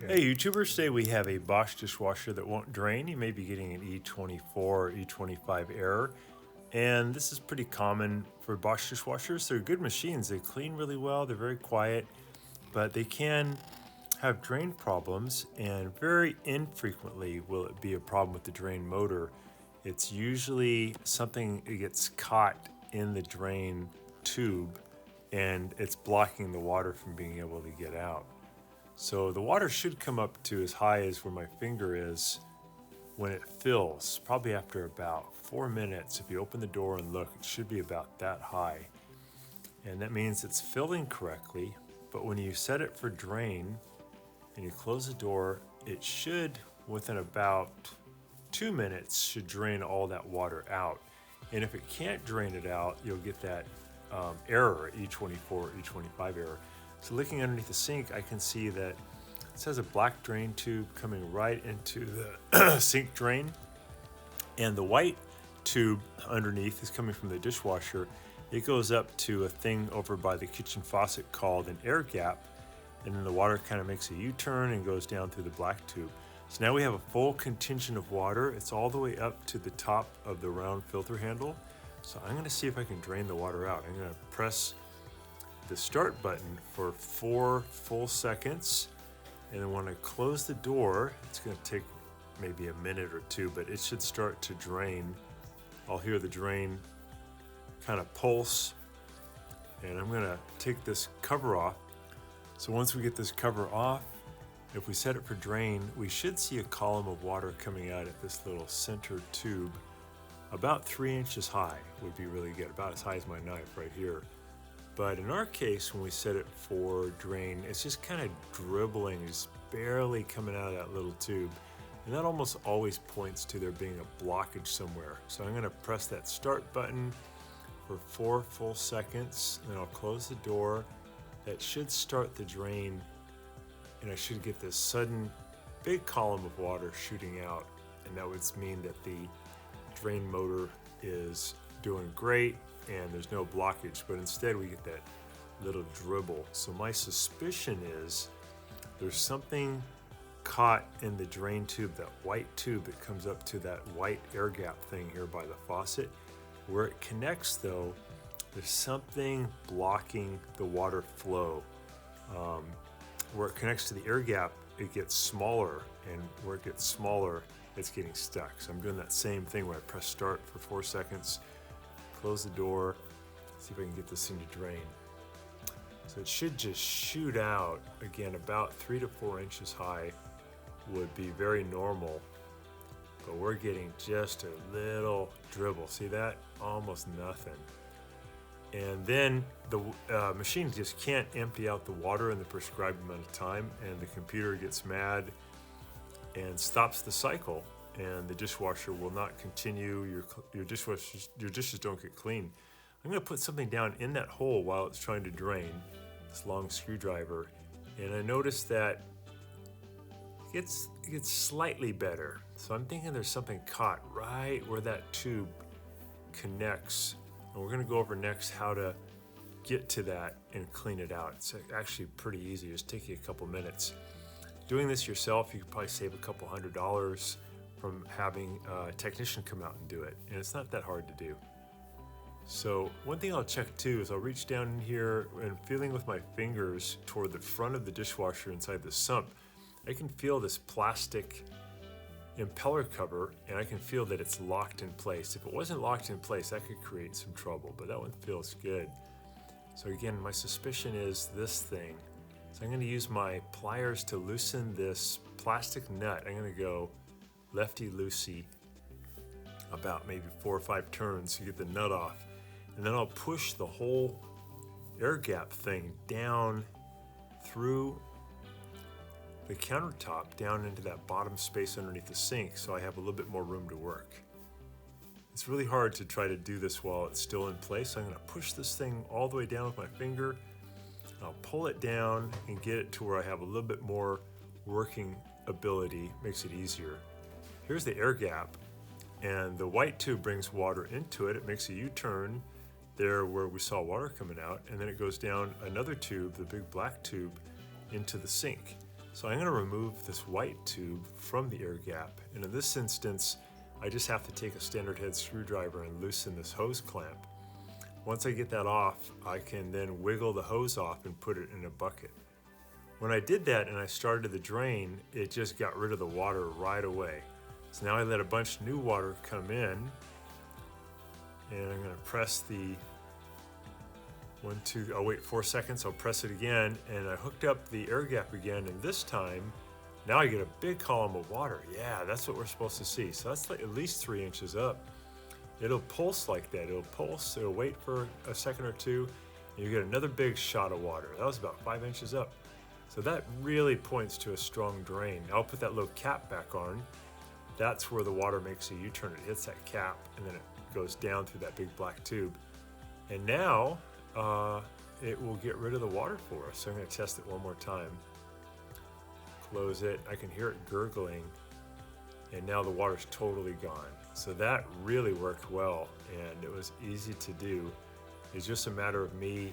Hey YouTubers, today we have a Bosch dishwasher that won't drain. You may be getting an E24 or E25 error, and this is pretty common for Bosch dishwashers. They're good machines, they clean really well, they're very quiet, but they can have drain problems, and very infrequently will it be a problem with the drain motor. It's usually something that gets caught in the drain tube and it's blocking the water from being able to get out. So the water should come up to as high as where my finger is when it fills, probably after about 4 minutes. If you open the door and look, it should be about that high. And that means it's filling correctly, but when you set it for drain and you close the door, it should, within about 2 minutes, should drain all that water out. And if it can't drain it out, you'll get that error, E24, E25 error. So looking underneath the sink, I can see that it says a black drain tube coming right into the sink drain. And the white tube underneath is coming from the dishwasher. It goes up to a thing over by the kitchen faucet called an air gap. And then the water kind of makes a U-turn and goes down through the black tube. So now we have a full contingent of water. It's all the way up to the top of the round filter handle. So I'm gonna see if I can drain the water out. I'm gonna press the start button for 4 full seconds, and then when I close the door, it's going to take maybe a minute or two, but it should start to drain. I'll hear the drain kind of pulse, and I'm going to take this cover off. So once we get this cover off, if we set it for drain, we should see a column of water coming out at this little center tube. About 3 inches high would be really good, about as high as my knife right here. But in our case, when we set it for drain, it's just kind of dribbling, just barely coming out of that little tube. And that almost always points to there being a blockage somewhere. So I'm gonna press that start button for 4 full seconds, and then I'll close the door. That should start the drain, and I should get this sudden big column of water shooting out. And that would mean that the drain motor is doing great and there's no blockage, but instead we get that little dribble. So my suspicion is there's something caught in the drain tube, that white tube that comes up to that white air gap thing here by the faucet. Where it connects though, there's something blocking the water flow. Where it connects to the air gap, it gets smaller, and where it gets smaller, it's getting stuck. So I'm doing that same thing where I press start for 4 seconds, close the door, see if I can get this thing to drain. So it should just shoot out, again, about 3 to 4 inches high would be very normal, but we're getting just a little dribble. See that? Almost nothing. And then the machine just can't empty out the water in the prescribed amount of time, and the computer gets mad and stops the cycle, and the dishwasher will not continue. Your dishes don't get clean. I'm going to put something down in that hole while it's trying to drain, this long screwdriver, and I noticed that it gets slightly better. So I'm thinking there's something caught right where that tube connects, and we're going to go over next how to get to that and clean it out. It's actually pretty easy. Just take you a couple minutes. Doing this yourself, you could probably save a couple $100 from having a technician come out and do it, and it's not that hard to do. So one thing I'll check too is I'll reach down in here and feeling with my fingers toward the front of the dishwasher inside the sump. I can feel this plastic impeller cover, and I can feel that it's locked in place. If it wasn't locked in place, that could create some trouble, but that one feels good. So again, my suspicion is this thing. So I'm going to use my pliers to loosen this plastic nut. I'm going to go lefty-loosey about maybe 4 or 5 turns to get the nut off. And then I'll push the whole air gap thing down through the countertop, down into that bottom space underneath the sink, so I have a little bit more room to work. It's really hard to try to do this while it's still in place. So I'm going to push this thing all the way down with my finger. I'll pull it down and get it to where I have a little bit more working ability, makes it easier. Here's the air gap, and the white tube brings water into it. It makes a U-turn there where we saw water coming out, and then it goes down another tube, the big black tube, into the sink. So I'm going to remove this white tube from the air gap, and in this instance I just have to take a standard head screwdriver and loosen this hose clamp. Once I get that off, I can then wiggle the hose off and put it in a bucket. When I did that and I started the drain, it just got rid of the water right away. So now I let a bunch of new water come in, and I'm going to press the I'll wait 4 seconds, I'll press it again, and I hooked up the air gap again, and this time, now I get a big column of water. Yeah, that's what we're supposed to see. So that's like at least 3 inches up. It'll pulse like that. It'll pulse, it'll wait for a second or two, and you get another big shot of water. That was about 5 inches up. So that really points to a strong drain. Now I'll put that little cap back on. That's where the water makes a U-turn. It hits that cap, and then it goes down through that big black tube. And now, it will get rid of the water for us. So I'm going to test it one more time. Close it. I can hear it gurgling, and now the water's totally gone. So that really worked well, and it was easy to do. It's just a matter of me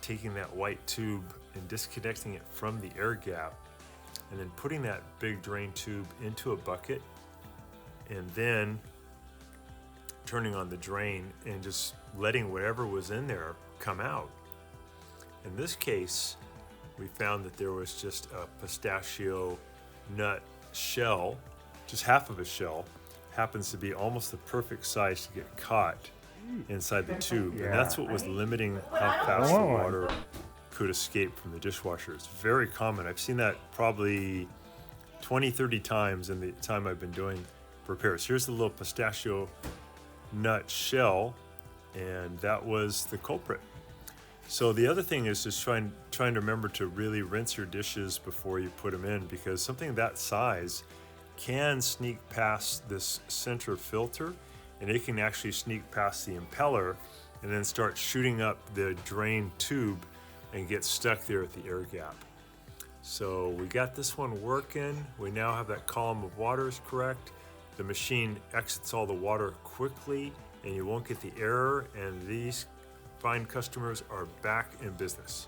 taking that white tube and disconnecting it from the air gap, and then putting that big drain tube into a bucket, and then turning on the drain and just letting whatever was in there come out. In this case, we found that there was just a pistachio nut shell, just half of a shell, happens to be almost the perfect size to get caught inside the tube. And that's what was limiting how fast the water could escape from the dishwasher. It's very common. I've seen that probably 20, 30 times in the time I've been doing repairs. Here's the little pistachio nut shell, and that was the culprit. So the other thing is just trying to remember to really rinse your dishes before you put them in, because something that size can sneak past this center filter, and it can actually sneak past the impeller and then start shooting up the drain tube and get stuck there at the air gap. So we got this one working. We now have that column of water is correct. The machine exits all the water quickly, and you won't get the error, and these fine customers are back in business.